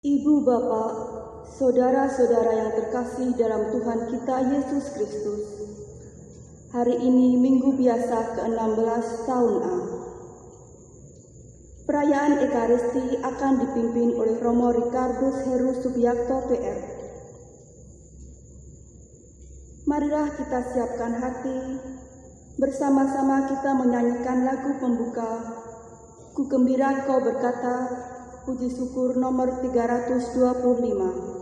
Ibu Bapak, saudara-saudara yang terkasih dalam Tuhan kita Yesus Kristus, hari ini Minggu Biasa ke-16 tahun A. Perayaan Ekaristi akan dipimpin oleh Romo Ricardus Heru Subiakto PR. Marilah kita siapkan hati, bersama-sama kita menyanyikan lagu pembuka, Ku Gembira Kau Berkata, puji syukur nomor 325.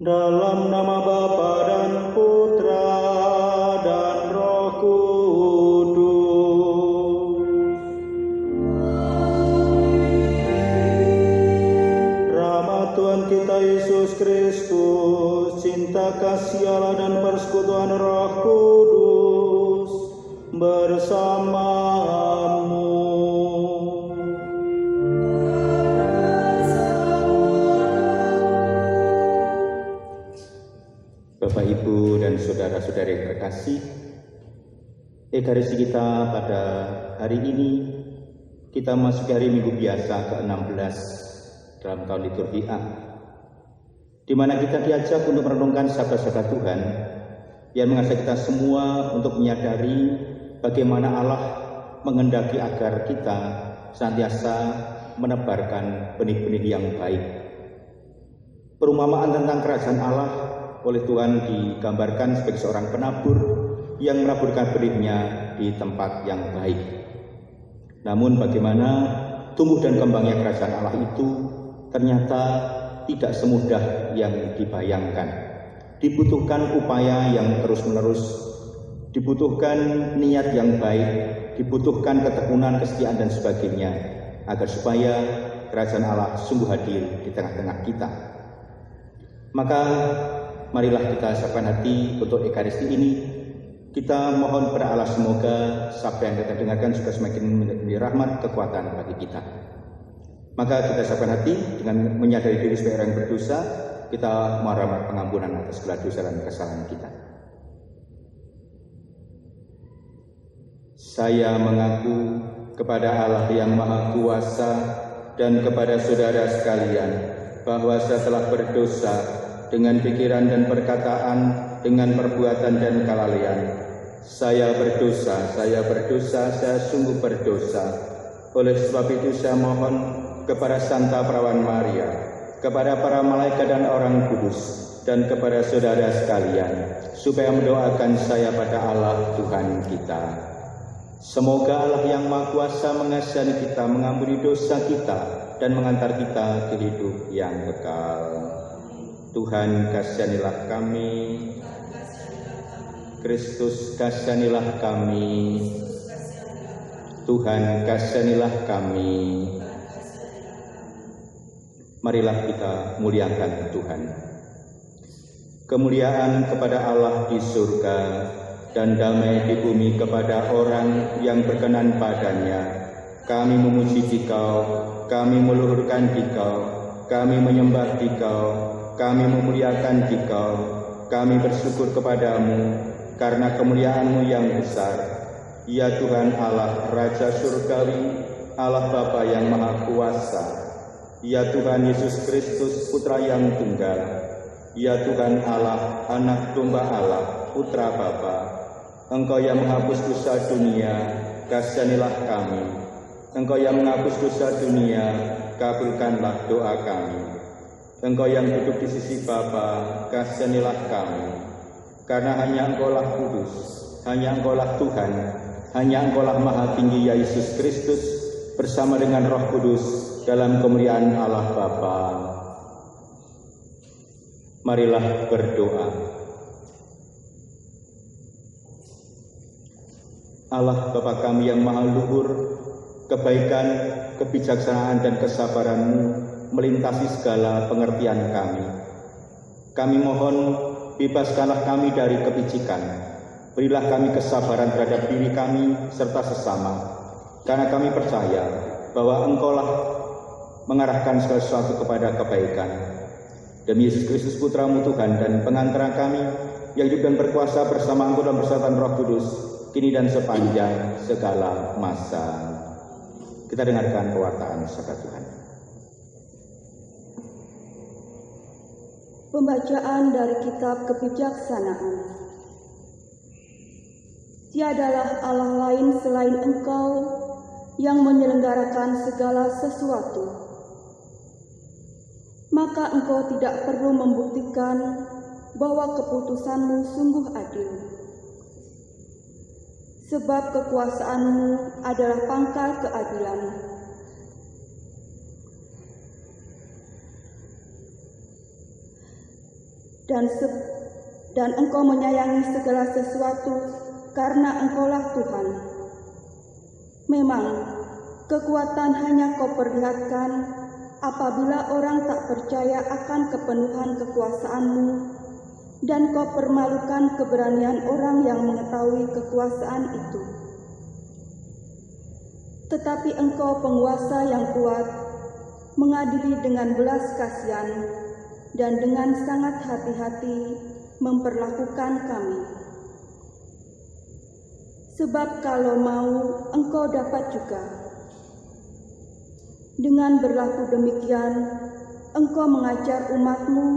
Dalam nama Bapa dan Putra dan Roh Kudus. Rahmat Tuhan kita Yesus Kristus, cinta kasih Allah dan persekutuan Roh Kudus bersamamu. Bapak, Ibu, dan saudara-saudari yang terkasih, Ekaristi kita pada hari ini, kita masuk hari Minggu Biasa ke-16 dalam tahun liturgi A, di mana kita diajak untuk merenungkan sabda-sabda Tuhan yang mengajak kita semua untuk menyadari bagaimana Allah menghendaki agar kita senantiasa menebarkan benih-benih yang baik. Perumpamaan tentang kerajaan Allah oleh Tuhan digambarkan sebagai seorang penabur yang menaburkan benihnya di tempat yang baik. Namun bagaimana tumbuh dan kembangnya kerajaan Allah itu ternyata tidak semudah yang dibayangkan. Dibutuhkan upaya yang terus-menerus, dibutuhkan niat yang baik, dibutuhkan ketekunan, kesetiaan dan sebagainya agar supaya kerajaan Allah sungguh hadir di tengah-tengah kita. Maka marilah kita siapkan hati untuk Ekaristi ini. Kita mohon kepada Allah semoga sabda yang kita dengarkan juga semakin menjadi rahmat kekuatan bagi kita. Maka kita siapkan hati dengan menyadari diri sebagai orang yang berdosa. Kita mohon rahmat pengampunan atas segala dosa dan kesalahan kita. Saya mengaku kepada Allah yang Maha Kuasa dan kepada saudara sekalian bahwa saya telah berdosa dengan pikiran dan perkataan, dengan perbuatan dan kelalaian. Saya berdosa, saya sungguh berdosa. Oleh sebab itu saya mohon kepada Santa Perawan Maria, kepada para malaikat dan orang kudus, dan kepada saudara sekalian, supaya mendoakan saya pada Allah Tuhan kita. Semoga Allah yang Maha Kuasa mengasihani kita, mengampuni dosa kita, dan mengantar kita ke hidup yang kekal. Tuhan kasihanilah kami, Kristus kasihanilah kami, Tuhan kasihanilah kami. Marilah kita muliakan Tuhan. Kemuliaan kepada Allah di surga dan damai di bumi kepada orang yang berkenan padanya. Kami memuji Dikau, kami meluhurkan Dikau, kami menyembah Dikau, kami memuliakan Dikau, kami bersyukur kepadamu karena kemuliaan-Mu yang besar. Ya Tuhan Allah, Raja Surgawi, Allah Bapa yang Maha Kuasa. Ya Tuhan Yesus Kristus, Putra yang Tunggal. Ya Tuhan Allah, Anak Domba Allah, Putra Bapa. Engkau yang menghapus dosa dunia, kasihanilah kami. Engkau yang menghapus dosa dunia, kabulkanlah doa kami. Engkau yang duduk di sisi Bapa, kasihanilah kami, karena hanya Engkaulah kudus, hanya Engkaulah Tuhan, hanya Engkaulah Maha Tinggi Yesus Kristus, bersama dengan Roh Kudus dalam kemuliaan Allah Bapa. Marilah berdoa. Allah Bapa kami yang maha luhur, kebaikan, kebijaksanaan dan kesabaran-Mu melintasi segala pengertian kami. Kami mohon, bebaskanlah kami dari kepicikan. Berilah kami kesabaran terhadap diri kami serta sesama, karena kami percaya bahwa Engkaulah mengarahkan segala sesuatu kepada kebaikan. Demi Yesus Kristus Putra-Mu Tuhan dan pengantara kami, yang hidup dan berkuasa bersama Engkau dan bersatuan Roh Kudus, kini dan sepanjang segala masa. Kita dengarkan pewartaan sabda Tuhan. Pembacaan dari kitab Kebijaksanaan. Tiadalah Allah lain selain Engkau yang menyelenggarakan segala sesuatu. Maka Engkau tidak perlu membuktikan bahwa keputusan-Mu sungguh adil. Sebab kekuasaan-Mu adalah pangkal keadilan. Dan Engkau menyayangi segala sesuatu karena Engkaulah Tuhan. Memang, kekuatan hanya Kau perlihatkan apabila orang tak percaya akan kepenuhan kekuasaan-Mu, dan Kau permalukan keberanian orang yang mengetahui kekuasaan itu. Tetapi Engkau penguasa yang kuat, mengadili dengan belas kasihan, dan dengan sangat hati-hati memperlakukan kami. Sebab kalau mau, Engkau dapat juga. Dengan berlaku demikian, Engkau mengajar umat-Mu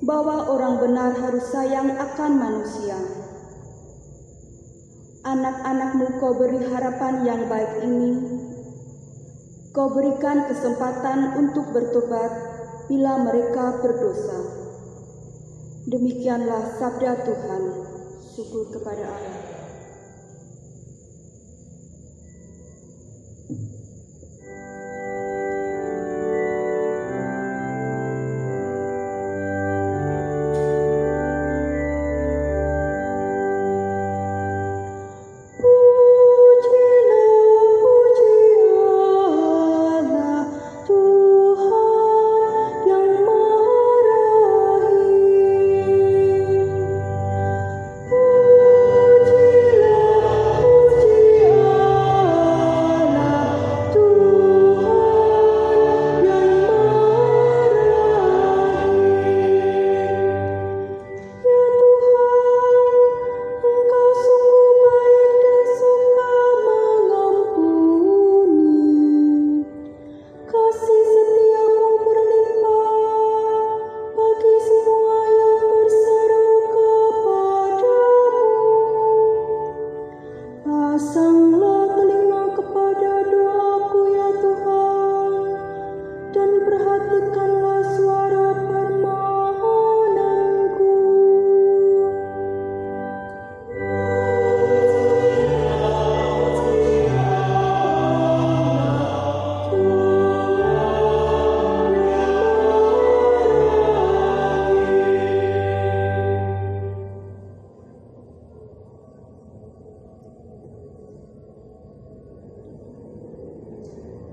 bahwa orang benar harus sayang akan manusia. Anak-anak-Mu Kau beri harapan yang baik ini. Kau berikan kesempatan untuk bertobat bila mereka berdosa. Demikianlah sabda Tuhan. Syukur kepada Allah.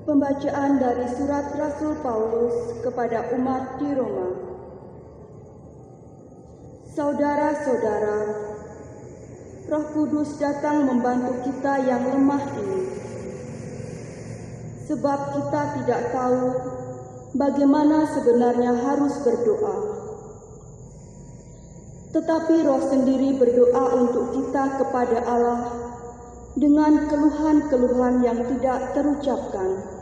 Pembacaan dari surat Rasul Paulus kepada umat di Roma. Saudara-saudara, Roh Kudus datang membantu kita yang lemah ini. Sebab kita tidak tahu bagaimana sebenarnya harus berdoa. Tetapi Roh sendiri berdoa untuk kita kepada Allah dengan keluhan-keluhan yang tidak terucapkan.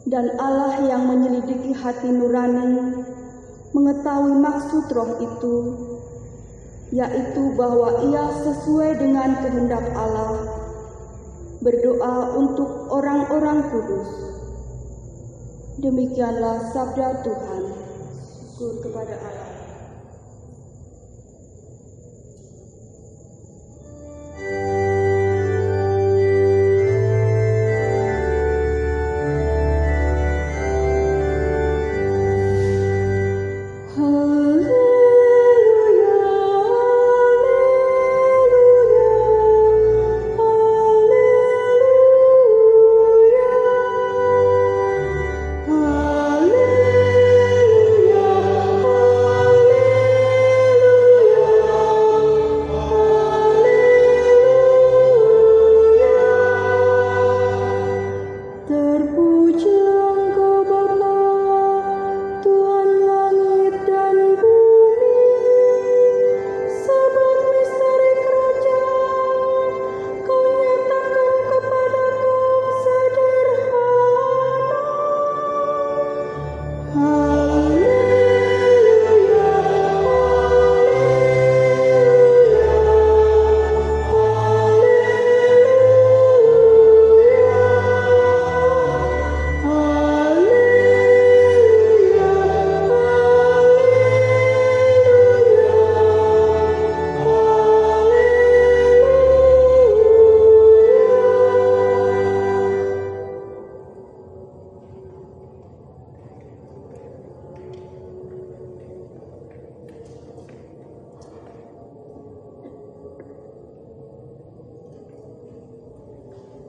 Dan Allah yang menyelidiki hati nurani mengetahui maksud Roh itu, yaitu bahwa Ia sesuai dengan kehendak Allah berdoa untuk orang-orang kudus. Demikianlah sabda Tuhan. Syukur kepada Allah.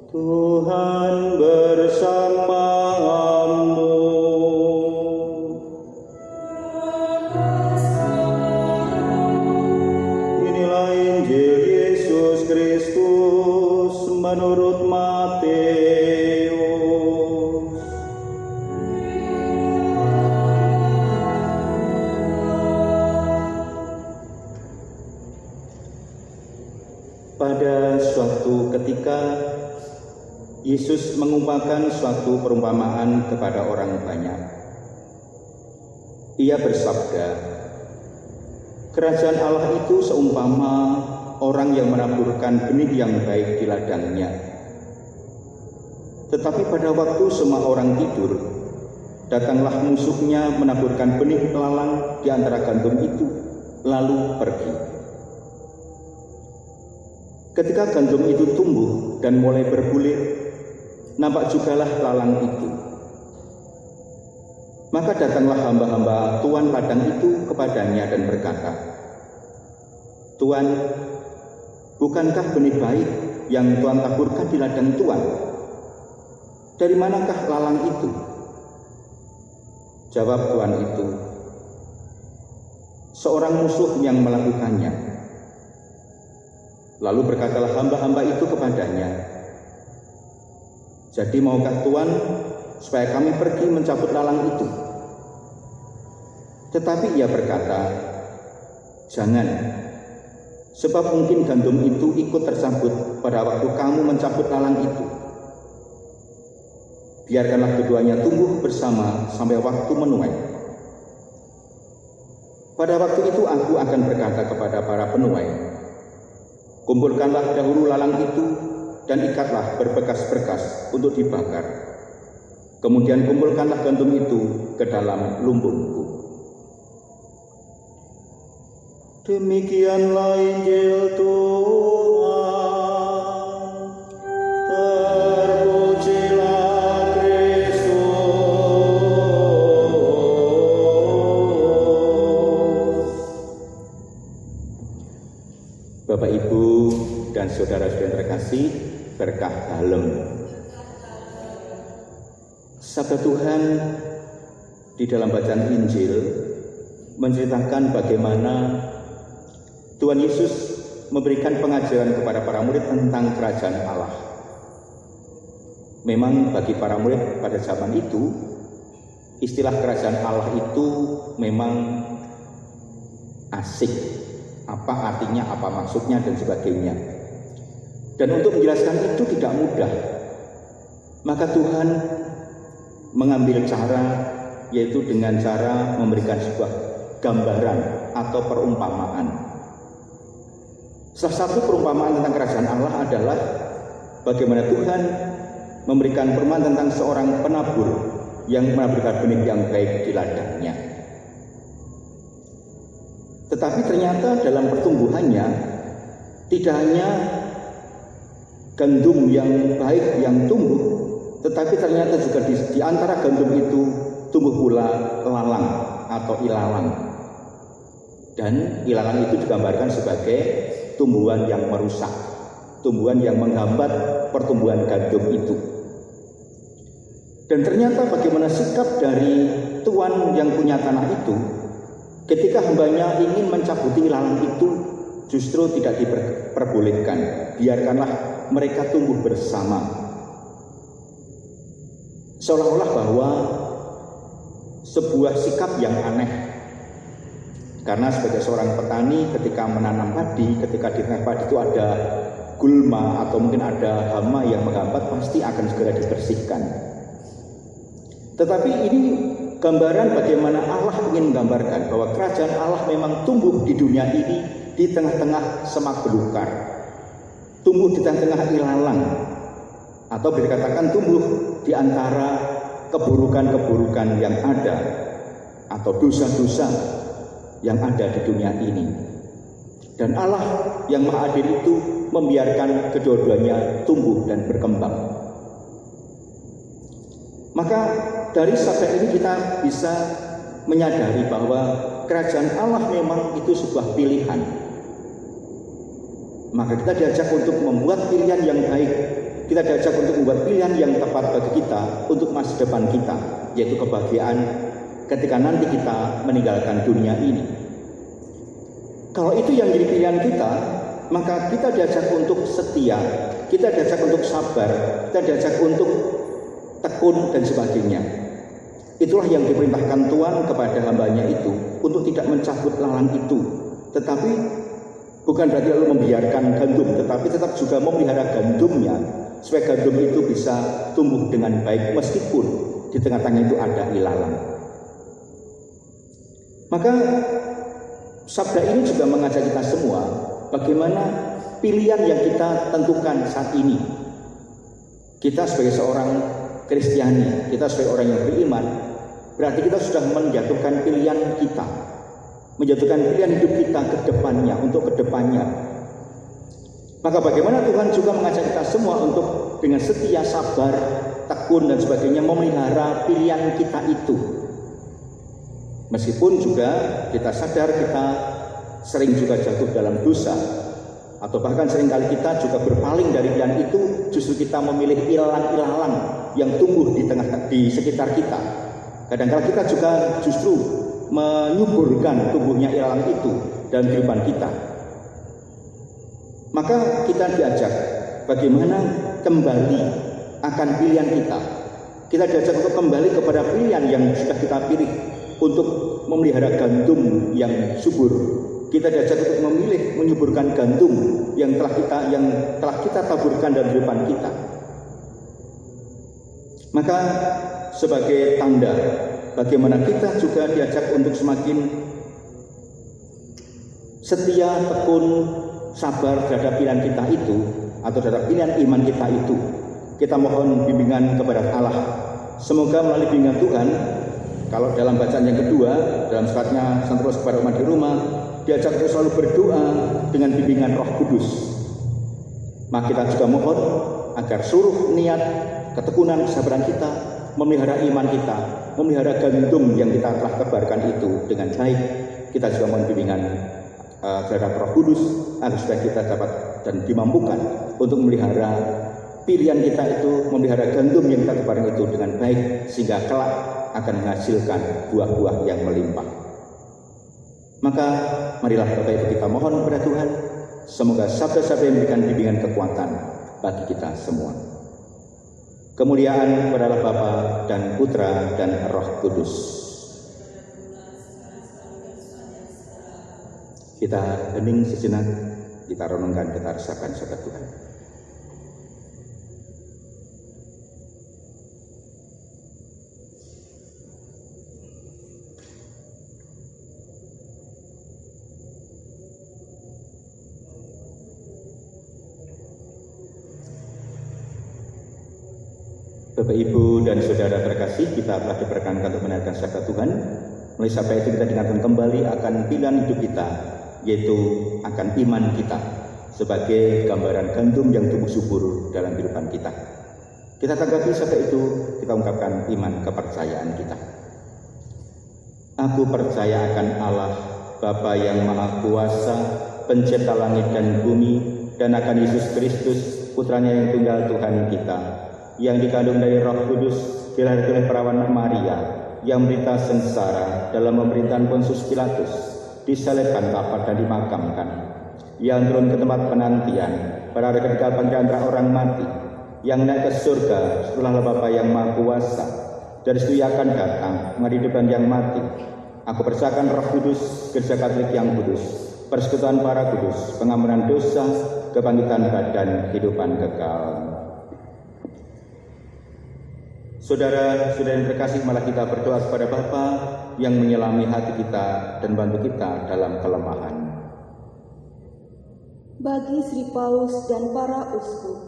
Tuhan bersamamu. Inilah Injil Yesus Kristus menurut Matius. Pada suatu ketika Yesus mengumpulkan suatu perumpamaan kepada orang banyak. Ia bersabda, "Kerajaan Allah itu seumpama orang yang menaburkan benih yang baik di ladangnya. Tetapi pada waktu semua orang tidur, datanglah musuhnya menaburkan benih lalang di antara gandum itu, lalu pergi. Ketika gandum itu tumbuh dan mulai berbulir, nampak jugalah lalang itu. Maka datanglah hamba-hamba tuan ladang itu kepadanya dan berkata, 'Tuan, bukankah benih baik yang Tuan taburkan di ladang Tuan? Dari manakah lalang itu?' Jawab tuan itu, 'Seorang musuh yang melakukannya.' Lalu berkatalah hamba-hamba itu kepadanya, 'Jadi maukah Tuan supaya kami pergi mencabut lalang itu?' Tetapi ia berkata, 'Jangan, sebab mungkin gandum itu ikut tersambut pada waktu kamu mencabut lalang itu. Biarkanlah keduanya tumbuh bersama sampai waktu menuai. Pada waktu itu aku akan berkata kepada para penuai, kumpulkanlah dahulu lalang itu dan ikatlah berbekas-berkas untuk dibakar. Kemudian kumpulkanlah gandum itu ke dalam lumbungku.' Demikianlah Injil Tuhan. Terpujilah Kristus. Bapak, Ibu, dan saudara-saudara terkasih, berkah dalem. Sabda Tuhan di dalam bacaan Injil menceritakan bagaimana Tuhan Yesus memberikan pengajaran kepada para murid tentang kerajaan Allah. Memang bagi para murid pada zaman itu, istilah kerajaan Allah itu memang asik. Apa artinya, apa maksudnya, dan sebagainya. Dan untuk menjelaskan itu tidak mudah. Maka Tuhan mengambil cara, yaitu dengan cara memberikan sebuah gambaran atau perumpamaan. Salah satu perumpamaan tentang kerajaan Allah adalah bagaimana Tuhan memberikan perumpamaan tentang seorang penabur yang menaburkan benih yang baik di ladangnya. Tetapi ternyata dalam pertumbuhannya tidak hanya gandum yang baik yang tumbuh, tetapi ternyata juga di antara gandum itu tumbuh pula lalang atau ilalang. Dan ilalang itu digambarkan sebagai tumbuhan yang merusak, tumbuhan yang menghambat pertumbuhan gandum itu. Dan ternyata bagaimana sikap dari tuan yang punya tanah itu, ketika hambanya ingin mencabuti ilalang itu, justru tidak diperbolehkan. Biarkanlah mereka tumbuh bersama. Seolah-olah bahwa sebuah sikap yang aneh. Karena sebagai seorang petani ketika menanam padi, ketika di tengah padi itu ada gulma atau mungkin ada hama yang menghambat, pasti akan segera dibersihkan. Tetapi ini gambaran bagaimana Allah ingin menggambarkan bahwa kerajaan Allah memang tumbuh di dunia ini di tengah-tengah semak belukar, tumbuh di tengah-tengah ilalang, atau dikatakan tumbuh di antara keburukan-keburukan yang ada atau dosa-dosa yang ada di dunia ini. Dan Allah yang Maha Adil itu membiarkan kedua-duanya tumbuh dan berkembang. Maka dari sabda ini kita bisa menyadari bahwa kerajaan Allah memang itu sebuah pilihan. Maka kita diajak untuk membuat pilihan yang baik. Kita diajak untuk membuat pilihan yang tepat bagi kita untuk masa depan kita, yaitu kebahagiaan ketika nanti kita meninggalkan dunia ini. Kalau itu yang jadi pilihan kita, maka kita diajak untuk setia, kita diajak untuk sabar, kita diajak untuk tekun dan sebagainya. Itulah yang diperintahkan Tuhan kepada hambanya itu, untuk tidak mencabut lalang itu, tetapi bukan berarti lalu membiarkan gandum, tetapi tetap juga memelihara gandumnya supaya gandum itu bisa tumbuh dengan baik meskipun di tengah-tengah itu ada ilalang. Maka sabda ini juga mengajak kita semua bagaimana pilihan yang kita tentukan saat ini. Kita sebagai seorang Kristiani, kita sebagai orang yang beriman, berarti kita sudah menjatuhkan pilihan kita, menjatuhkan pilihan hidup kita ke depannya, untuk ke depannya. Maka bagaimana Tuhan juga mengajak kita semua untuk dengan setia, sabar, tekun dan sebagainya memelihara pilihan kita itu. Meskipun juga kita sadar kita sering juga jatuh dalam dosa, atau bahkan seringkali kita juga berpaling dari pilihan itu, justru kita memilih ilalang-ilalang yang tumbuh di sekitar kita. Kadang-kadang kita juga justru menyuburkan tumbuhnya ilalang itu dalam kehidupan kita. Maka kita diajak bagaimana kembali akan pilihan kita. Kita diajak untuk kembali kepada pilihan yang sudah kita pilih untuk memelihara gandum yang subur. Kita diajak untuk memilih menyuburkan gandum yang telah kita taburkan dalam kehidupan kita. Maka sebagai tanda bagaimana kita juga diajak untuk semakin setia, tekun, sabar terhadap pilihan kita itu, atau terhadap pilihan iman kita itu, kita mohon bimbingan kepada Allah. Semoga melalui bimbingan Tuhan, kalau dalam bacaan yang kedua dalam suratnya Santo Paulus kepada umat di Roma, diajak untuk selalu berdoa dengan bimbingan Roh Kudus. Maka kita juga mohon agar seluruh niat, ketekunan, kesabaran kita, memelihara iman kita, memelihara gandum yang kita telah tebarkan itu dengan baik. Kita juga mohon bimbingan terhadap Roh Kudus agar supaya kita dapat dan dimampukan untuk memelihara pilihan kita itu, memelihara gandum yang kita tebarkan itu dengan baik, sehingga kelak akan menghasilkan buah-buah yang melimpah. Maka marilah Bapak Ibu kita mohon kepada Tuhan, semoga sabda-sabda yang memberikan bimbingan kekuatan bagi kita semua. Kemuliaan kepada Bapa dan Putra dan Roh Kudus. Kita hening sejenak, kita renungkan, kita rasakan sabda Tuhan. Bapak, Ibu, dan Saudara terkasih, kita telah diperkenankan untuk mendengarkan sabda Tuhan. Oleh sebab itu kita dengarkan kembali akan pilihan hidup kita, yaitu akan iman kita sebagai gambaran gandum yang tumbuh subur dalam kehidupan kita. Kita tanggapi sabda itu, kita ungkapkan iman kepercayaan kita. Aku percaya akan Allah, Bapa yang Maha Kuasa, Pencipta langit dan bumi, dan akan Yesus Kristus, Putranya yang tunggal Tuhan kita, yang dikandung dari Roh Kudus, dilahirkan oleh perawan Maria, yang menderita sengsara dalam pemerintahan Pontius Pilatus, disalibkan, wafat dan dimakamkan, yang turun ke tempat penantian, pada hari ketiga bangkit antara orang mati, yang naik ke surga setelah Bapa yang Maha Kuasa, dari situ ia akan datang menghidupkan yang mati. Aku percayakan Roh Kudus, Gereja Katolik yang kudus, persekutuan para kudus, pengampunan dosa, kebangkitan badan, kehidupan kekal. Saudara-saudara yang terkasih, malah kita berdoa kepada Bapa yang menyelami hati kita dan bantu kita dalam kelemahan. Bagi Sri Paulus dan para uskup,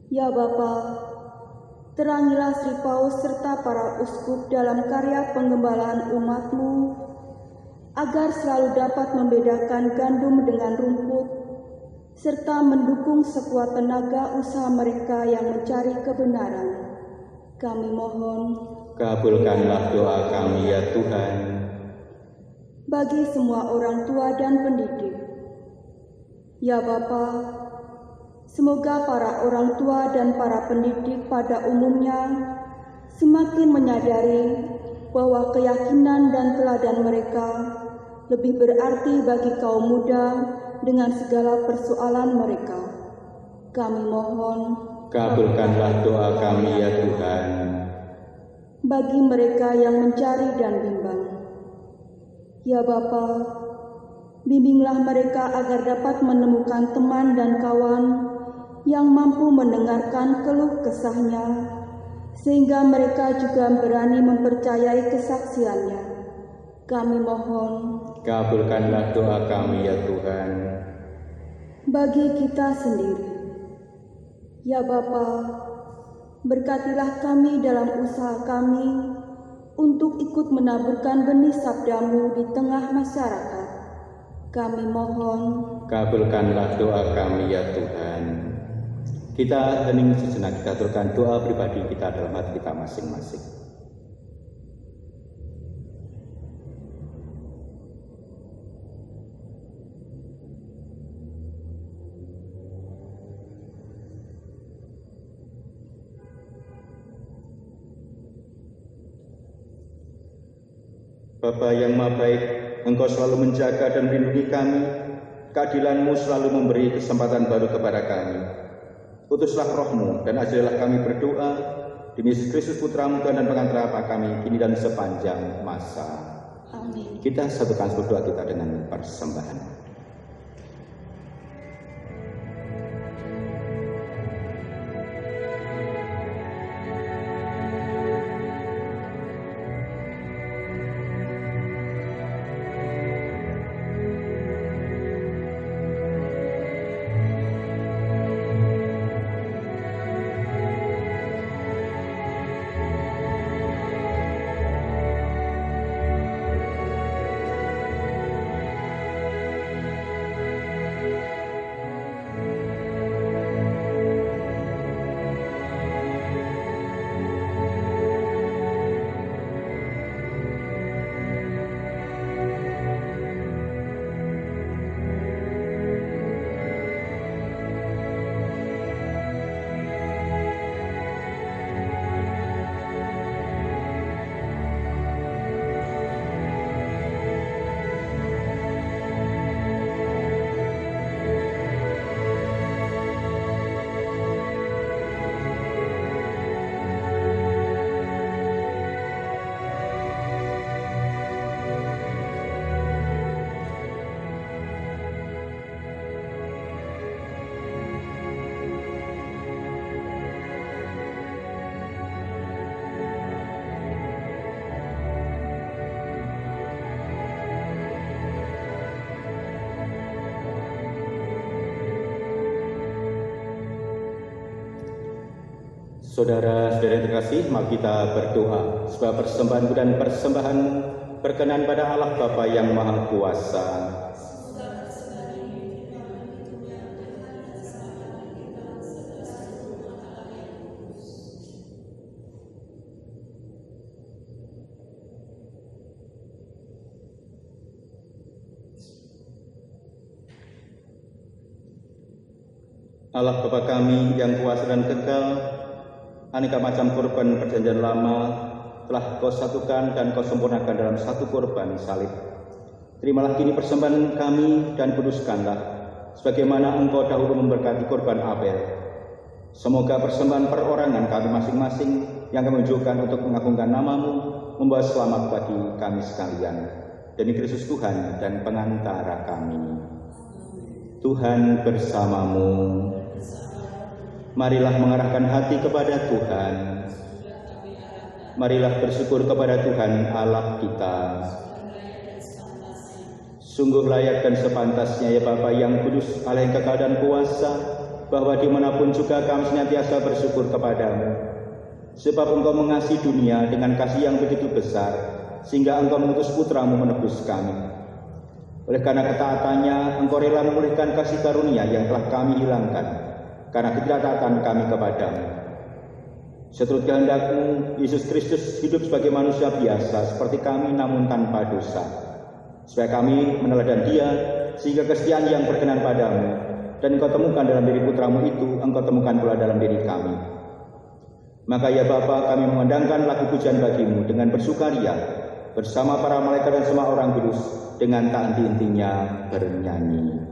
ya Bapa, terangilah Sri Paulus serta para uskup dalam karya penggembalaan umat-Mu, agar selalu dapat membedakan gandum dengan rumput, serta mendukung sekuat tenaga usaha mereka yang mencari kebenaran. Kami mohon, kabulkanlah doa kami ya Tuhan. Bagi semua orang tua dan pendidik, ya Bapa, semoga para orang tua dan para pendidik pada umumnya semakin menyadari bahwa keyakinan dan teladan mereka lebih berarti bagi kaum muda dengan segala persoalan mereka. Kami mohon, kabulkanlah doa kami ya Tuhan. Bagi mereka yang mencari dan bimbang, ya Bapa, bimbinglah mereka agar dapat menemukan teman dan kawan yang mampu mendengarkan keluh kesahnya, sehingga mereka juga berani mempercayai kesaksiannya. Kami mohon, kabulkanlah doa kami ya Tuhan. Bagi kita sendiri, ya Bapa, berkatilah kami dalam usaha kami untuk ikut menaburkan benih sabda-Mu di tengah masyarakat. Kami mohon, kabulkanlah doa kami ya Tuhan. Kita hening sejenak, kita aturkan doa pribadi kita dalam hati kita masing-masing. Bapa yang Maha Baik, Engkau selalu menjaga dan melindungi kami. Keadilan-Mu selalu memberi kesempatan baru kepada kami. Utuslah Roh-Mu dan ajarilah kami berdoa demi Yesus Kristus Putra-Mu Tuhan dan Pengantara kami kini dan sepanjang masa. Amin. Kita satukan berdoa kita dengan persembahan. Saudara-saudara yang terkasih, mari kita berdoa supaya persembahan dan persembahan berkenan pada Allah Bapa yang Maha Kuasa. Allah Bapa kami yang kuasa dan kekal, aneka macam korban perjanjian lama telah Kau satukan dan Kau sempurnakan dalam satu korban salib. Terimalah kini persembahan kami dan kuduskanlah, sebagaimana Engkau dahulu memberkati korban Abel. Semoga persembahan perorangan kami masing-masing yang kami menunjukkan untuk mengagungkan nama-Mu membawa selamat bagi kami sekalian. Demi Kristus Tuhan dan pengantara kami. Tuhan bersamamu. Marilah mengarahkan hati kepada Tuhan. Marilah bersyukur kepada Tuhan Allah kita. Sungguh layak dan sepantasnya ya Bapa yang kudus, Allah yang kekal dan kuasa, bahwa dimanapun juga kami senantiasa bersyukur kepadamu. Sebab Engkau mengasihi dunia dengan kasih yang begitu besar, sehingga Engkau mengutus Putramu menebus kami. Oleh karena ketaatannya, Engkau rela memulihkan kasih karunia yang telah kami hilangkan karena ketidaktaatan kami kepadamu. Seturut kehendak-Mu, Yesus Kristus hidup sebagai manusia biasa seperti kami namun tanpa dosa, supaya kami meneladani Dia, sehingga kesetiaan yang berkenan padamu dan Engkau temukan dalam diri Putramu itu, Engkau temukan pula dalam diri kami. Maka ya Bapa, kami mengandangkan lagu pujian bagi-Mu dengan bersukaria bersama para malaikat dan semua orang kudus dengan tak henti-hentinya bernyanyi.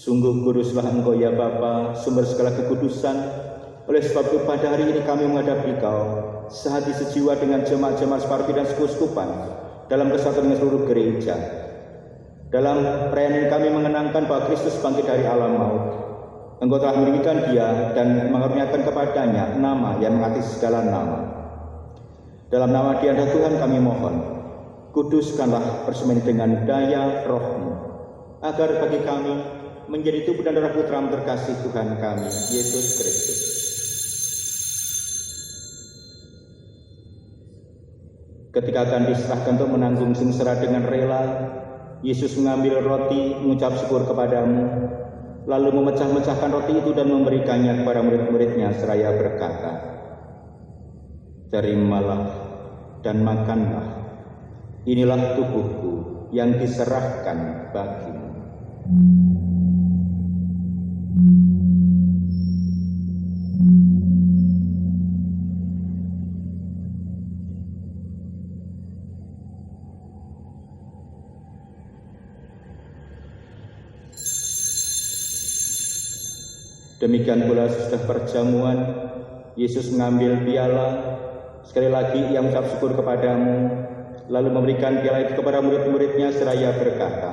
Sungguh kuduslah Engkau ya Bapa, sumber segala kekudusan. Oleh sebab itu pada hari ini kami menghadap Engkau sehati sejiwa dengan jemaat-jemaat separti dan sekuskupan dalam kesatuan dengan seluruh gereja. Dalam perayaan ini kami mengenangkan bahwa Kristus bangkit dari alam maut. Engkau telah meninggikan Dia dan mengaruniakan kepadanya nama yang mengatas segala nama. Dalam nama Dia dan Tuhan kami mohon, kuduskanlah persembahan dengan daya Roh-Mu, agar bagi kami menjadi tubuh dan darah Putra-Mu terkasih Tuhan kami, Yesus Kristus. Ketika akan diserahkan untuk menanggung sengsara dengan rela, Yesus mengambil roti, mengucap syukur kepadamu, lalu memecah-mecahkan roti itu dan memberikannya kepada murid-muridnya seraya berkata, "Terimalah dan makanlah, inilah tubuhku yang diserahkan bagimu." Demikian pula sesudah perjamuan, Yesus mengambil piala, sekali lagi Ia mengucap syukur kepadamu, lalu memberikan piala itu kepada murid-muridnya seraya berkata,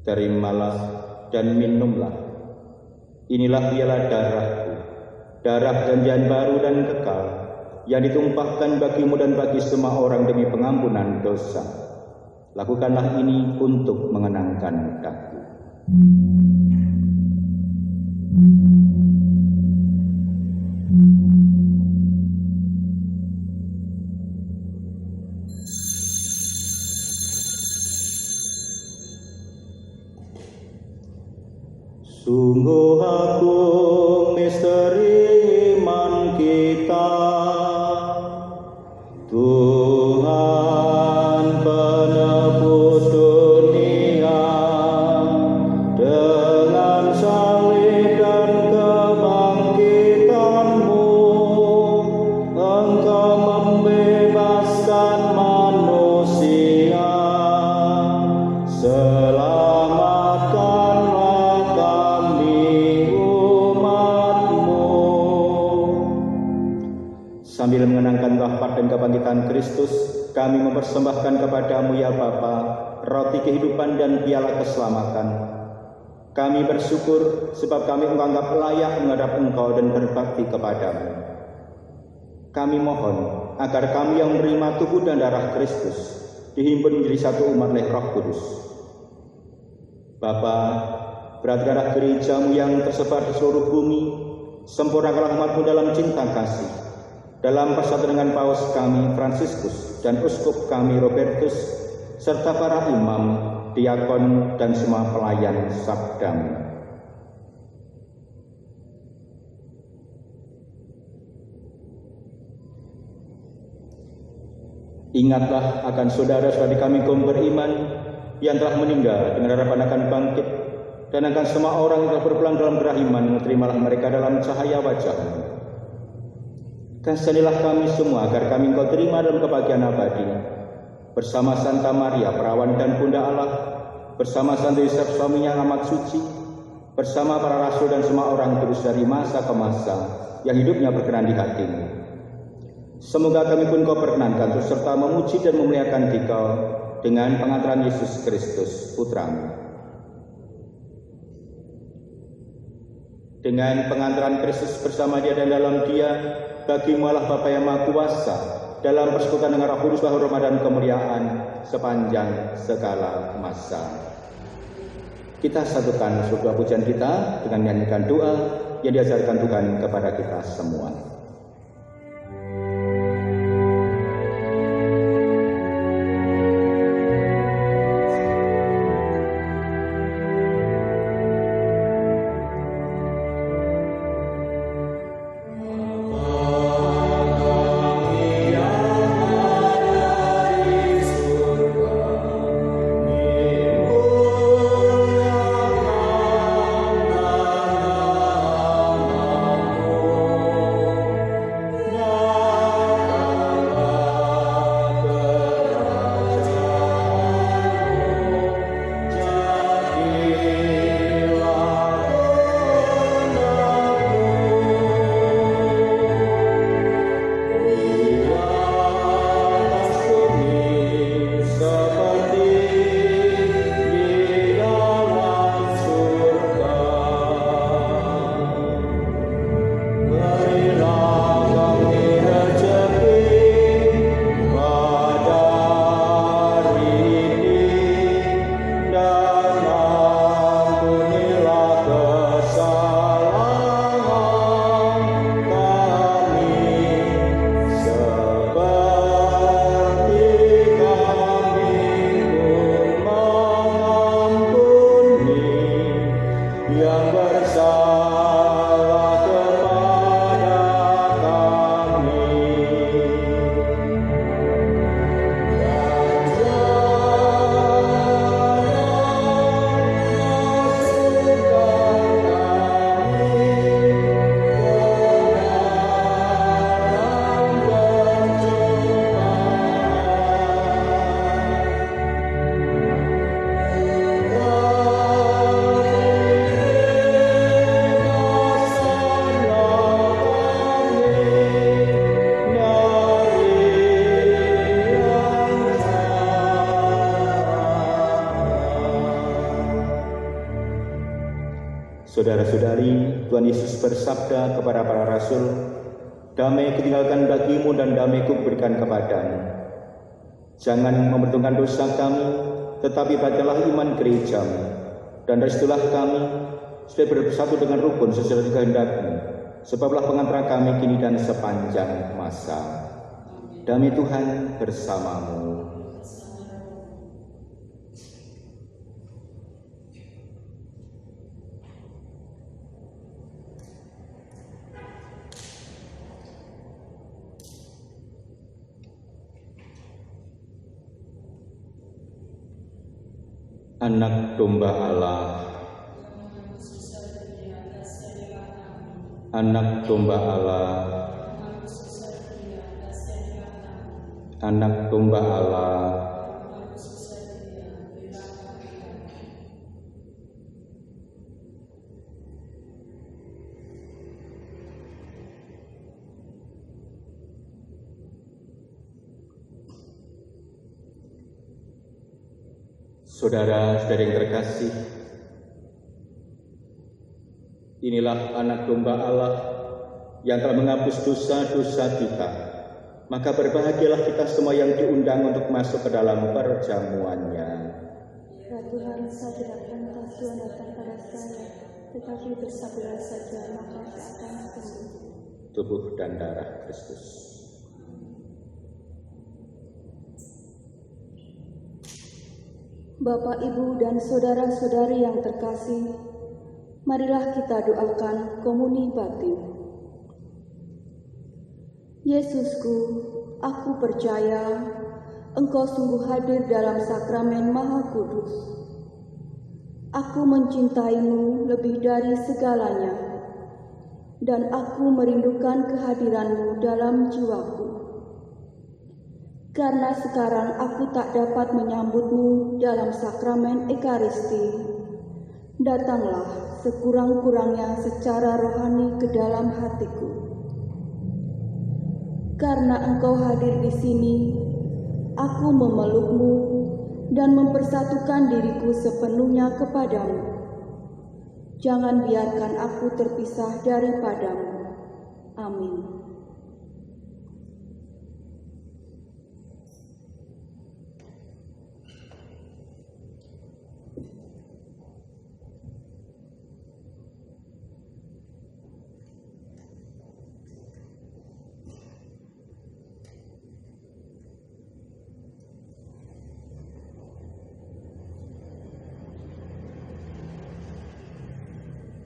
"Terimalah dan minumlah, inilah piala darahku, darah janjian baru dan kekal, yang ditumpahkan bagimu dan bagi semua orang demi pengampunan dosa. Lakukanlah ini untuk mengenangkan Aku." Sungguh agung misteri iman kita, Sambil mengenangkan wafat dan kebangkitan Kristus, kami mempersembahkan kepadamu ya Bapa, roti kehidupan dan piala keselamatan. Kami bersyukur sebab kami menganggap layak menghadap Engkau dan berbakti kepadamu. Kami mohon agar kami yang menerima tubuh dan darah Kristus dihimpun menjadi satu umat oleh Roh Kudus. Bapa, berat-berat gerejamu yang tersebar di seluruh bumi, sempurnakanlah umatmu dalam cinta kasih. Dalam persatuan dengan Paus kami, Fransiskus, dan Uskup kami, Robertus, serta para imam, diakon, dan semua pelayan sabdamu. Ingatlah akan saudara-saudari kami kaum beriman yang telah meninggal dengan harapan akan bangkit, dan akan semua orang yang telah berpulang dalam kerahiman, terimalah mereka dalam cahaya wajah-Mu. Kasihanilah kami semua agar kami Engkau terima dalam kebahagiaan abadi, bersama Santa Maria, perawan dan Bunda Allah, bersama Santo Yosef suaminya yang amat suci, bersama para rasul dan semua orang kudus dari masa ke masa yang hidupnya berkenan di hati-Mu. Semoga kami pun Kau perkenankan terus serta memuji dan memuliakan Dikau dengan pengantaran Yesus Kristus, Putra-Mu. Dengan pengantaran Kristus bersama Dia dan dalam Dia, bagi-Mu Allah Bapa yang Maha Kuasa, dalam persekutuan dengan Roh Kudus, hormat dan kemuliaan sepanjang segala masa. Kita satukan sebuah pujian kita dengan menyanyikan doa yang diajarkan Tuhan kepada kita semua. Saudara-saudari, Tuhan Yesus bersabda kepada para rasul, "Damai kutinggalkan bagimu dan damai kuberikan kepadamu. Jangan memperhitungkan dosa kami, tetapi bacalah iman gerejamu. Dan dari situlah kami sudah bersatu dengan rukun sesuai kehendak-Mu. Sebablah pengantar kami kini dan sepanjang masa. Damai Tuhan bersamamu." Anak domba Allah, anak domba Allah, anak domba Allah. Saudara-saudari yang terkasih, inilah anak domba Allah yang telah menghapus dosa-dosa kita. Maka berbahagialah kita semua yang diundang untuk masuk ke dalam perjamuannya. Ya Tuhan, saya tidak pantas Tuhan datang pada saya, tetapi bersabarlah saja, maka saya akan sembuh. Tubuh dan darah Kristus. Bapak, Ibu, dan saudara-saudari yang terkasih, marilah kita doakan komuni batin. Yesusku, aku percaya Engkau sungguh hadir dalam sakramen Maha Kudus. Aku mencintaimu lebih dari segalanya, dan aku merindukan kehadiranmu dalam jiwaku. Karena sekarang aku tak dapat menyambutmu dalam sakramen Ekaristi, datanglah sekurang-kurangnya secara rohani ke dalam hatiku. Karena Engkau hadir di sini, aku memelukmu dan mempersatukan diriku sepenuhnya kepadamu. Jangan biarkan aku terpisah daripadamu. Amin.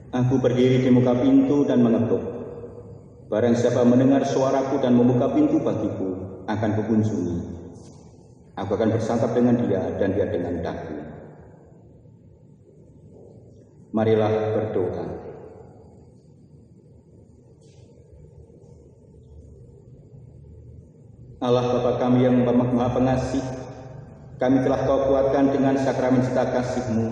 Aku berdiri di muka pintu dan mengetuk. Barang siapa mendengar suaraku dan membuka pintu bagiku, akan kukunjungi. Aku akan bersantap dengan dia dan dia dengan aku. Marilah berdoa. Allah Bapa kami yang Maha Pengasih, kami telah Kau kuatkan dengan sakramen cita kasih-Mu.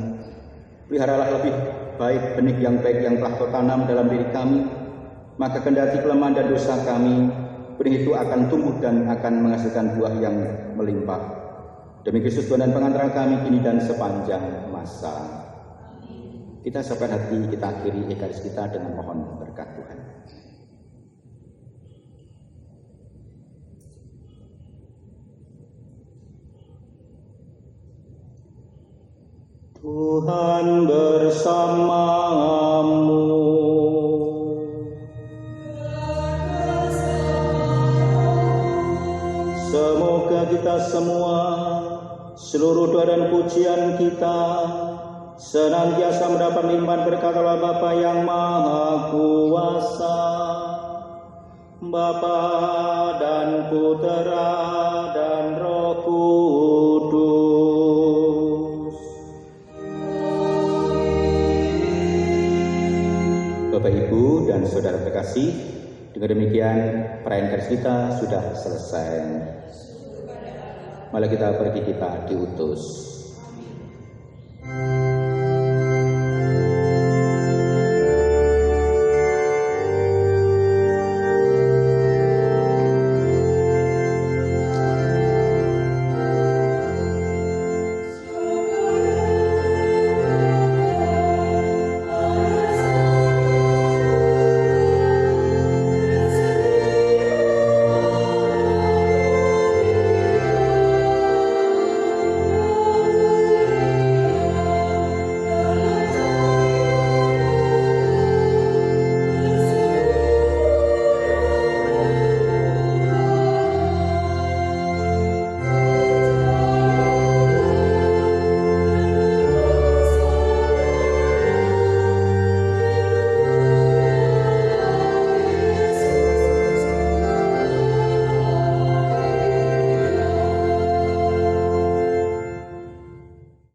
Peliharalah lebih baik benih yang baik yang telah Kau tanam dalam diri kami, maka kendati kelemahan dan dosa kami, benih itu akan tumbuh dan akan menghasilkan buah yang melimpah. Demi Kristus Tuhan dan pengantar kami kini dan sepanjang masa. Kita siapkan hati, kita akhiri Ekaristi kita dengan mohon berkat Tuhan. Tuhan bersamamu. Semoga kita semua, seluruh doa dan pujian kita, senantiasa mendapat limpahan berkat Allah Bapa yang Maha Kuasa, Bapa dan Putera dan Roh Kudus. Bapak, Ibu, dan saudara terkasih, dengan demikian perayaan Ekaristi kita sudah selesai. Mari kita pergi, kita diutus.